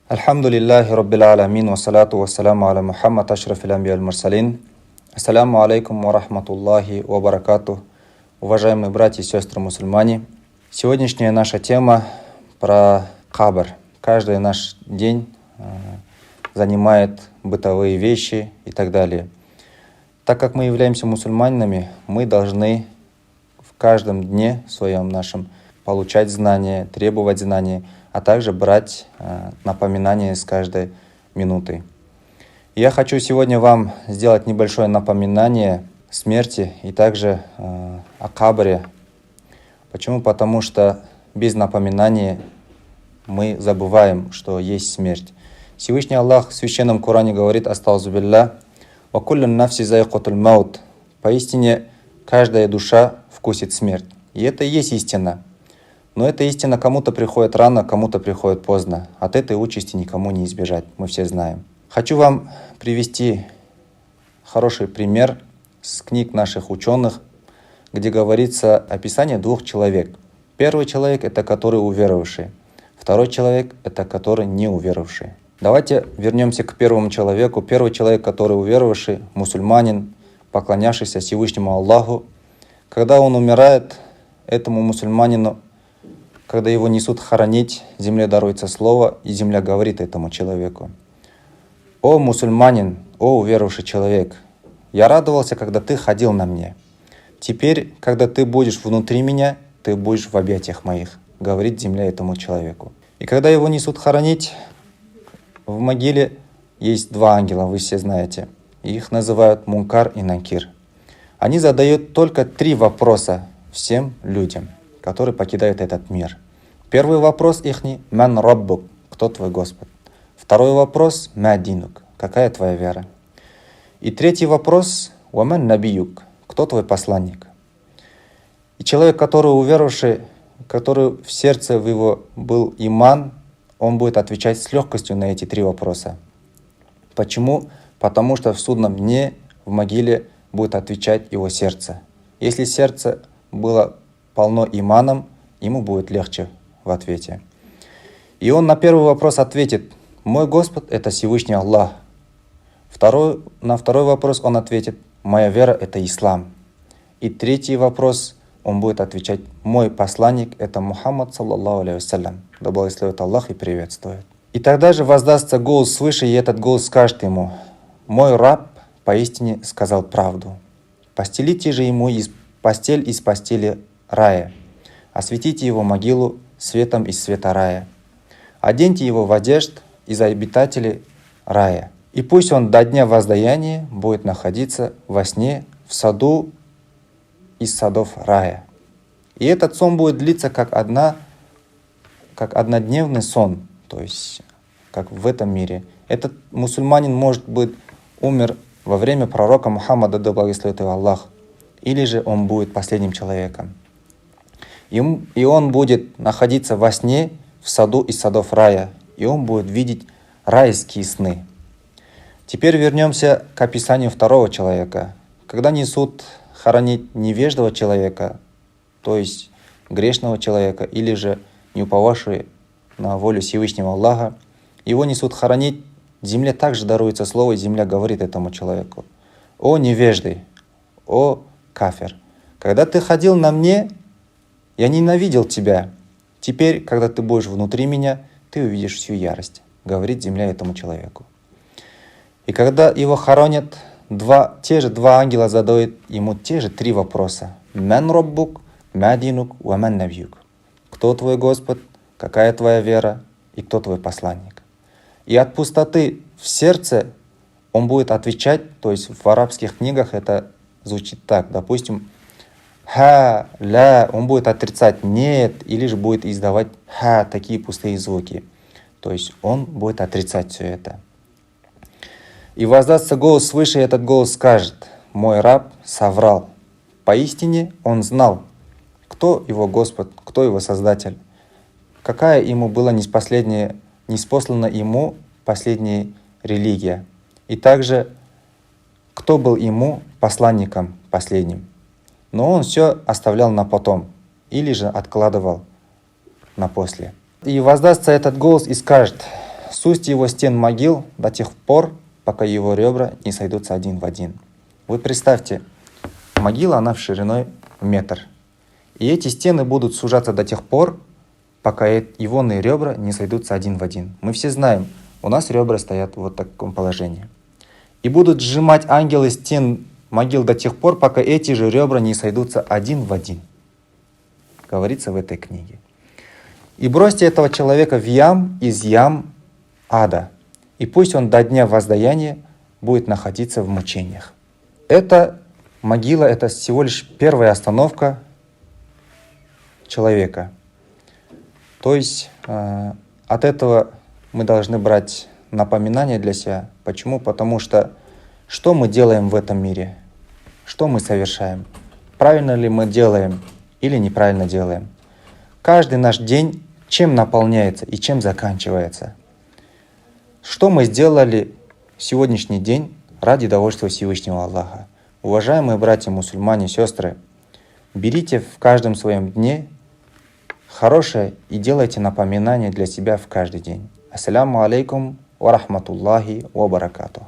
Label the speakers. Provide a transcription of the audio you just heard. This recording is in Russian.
Speaker 1: Альхамдулиллахи Раббил Аламин, вассалату вассаляму аля Мухаммад, ашрафил амбия аль-мурсалин. Ассаляму алейкум ва рахматуллахи ва баракату. Уважаемые братья и сестры мусульмане, сегодняшняя наша тема про кабр. Каждый наш день занимает бытовые вещи и так далее. Так как мы являемся мусульманами, мы должны в каждом дне своем нашем получать знания, требовать знания, а также брать напоминания с каждой минуты. Я хочу сегодня вам сделать небольшое напоминание смерти и также о кабре. Почему? Потому что без напоминания мы забываем, что есть смерть. Всевышний Аллах в Священном Коране говорит: «Астаузубилля, ва куллю нафси зайкатуль маут». Поистине, каждая душа вкусит смерть. И это и есть истина. Но эта истина кому-то приходит рано, кому-то приходит поздно. От этой участи никому не избежать, мы все знаем. Хочу вам привести хороший пример с книг наших ученых, где говорится описание двух человек. Первый человек — это который уверовавший. Второй человек — это который не уверовавший. Давайте вернемся к первому человеку. Первый человек, который уверовавший, мусульманин, поклонявшийся Всевышнему Аллаху. Когда он умирает, этому мусульманину, когда его несут хоронить, земле даруется слово, и земля говорит этому человеку: «О мусульманин, о уверовавший человек, я радовался, когда ты ходил на мне. Теперь, когда ты будешь внутри меня, ты будешь в объятиях моих», говорит земля этому человеку. И когда его несут хоронить, в могиле есть два ангела, вы все знаете. Их называют Мункар и Накир. Они задают только 3 вопроса всем людям, которые покидают этот мир. Первый вопрос ихний: «Ман раббук», кто твой Господ? Второй вопрос: «Ма динук», какая твоя вера? И третий вопрос: «Ваман набиюк», кто твой посланник? И человек, который уверовавший, который в сердце в его был иман, он будет отвечать с легкостью на эти 3 вопроса. Почему? Потому что в судном дне в могиле будет отвечать его сердце. Если сердце было полно иманом, ему будет легче в ответе. И он на первый вопрос ответит: «Мой Господь — это Всевышний Аллах». На второй вопрос он ответит: «Моя вера — это ислам». И третий вопрос он будет отвечать: «Мой посланник — это Мухаммад, саллаллаху алейхи вассалям, да благословит Аллах и приветствует». И тогда же воздастся голос свыше, и этот голос скажет ему: «Мой раб поистине сказал правду. Постелите же ему постель из постели рая, осветите его могилу светом из света рая, оденьте его в одежд из обитателей рая, и пусть он до дня воздаяния будет находиться во сне в саду из садов рая». И этот сон будет длиться как однодневный сон, то есть как в этом мире. Этот мусульманин, может быть, умер во время пророка Мухаммада, да благословит его Аллах, или же он будет последним человеком. И он будет находиться во сне в саду из садов рая, и он будет видеть райские сны. Теперь вернемся к описанию второго человека. Когда несут хоронить невеждого человека, то есть грешного человека, или же не уповавшего на волю Всевышнего Аллаха, его несут хоронить, земле также даруется слово, и земля говорит этому человеку: «О невежды, о кафир, когда ты ходил на мне, я ненавидел тебя. Теперь, когда ты будешь внутри меня, ты увидишь всю ярость», говорит земля этому человеку. И когда его хоронят, те же два ангела задают ему те же 3 вопроса: «Ман раббук, ма динук, ва ман набиюк». Кто твой Господь, какая твоя вера и кто твой посланник? И от пустоты в сердце он будет отвечать, то есть в арабских книгах это звучит так, допустим, «ха», «ля», он будет отрицать «нет», или же будет издавать «ха», такие пустые звуки. То есть он будет отрицать все это. И воздастся голос свыше, и этот голос скажет: «Мой раб соврал. Поистине он знал, кто его Господь, кто его Создатель, какая ему была ниспослана ему последняя религия, и также кто был ему посланником последним. Но он все оставлял на потом, или же откладывал на после». И воздастся этот голос и скажет: с уст его стен могил до тех пор, пока его ребра не сойдутся один в один. Вы представьте, могила, она в шириной метр. И эти стены будут сужаться до тех пор, пока его ребра не сойдутся один в один. Мы все знаем, у нас ребра стоят вот в таком положении. И будут сжимать ангелы стен могил до тех пор, пока эти же ребра не сойдутся один в один. Говорится в этой книге. И бросьте этого человека в из ям ада, и пусть он до дня воздаяния будет находиться в мучениях. Эта могила — это всего лишь первая остановка человека. То есть от этого мы должны брать напоминание для себя. Почему? Потому что что мы делаем в этом мире? Что мы совершаем? Правильно ли мы делаем или неправильно делаем? Каждый наш день чем наполняется и чем заканчивается? Что мы сделали в сегодняшний день ради довольства Всевышнего Аллаха? Уважаемые братья, мусульмане, сестры, берите в каждом своем дне хорошее и делайте напоминание для себя в каждый день. Ассаляму алейкум ва рахматуллахи ва баракатух.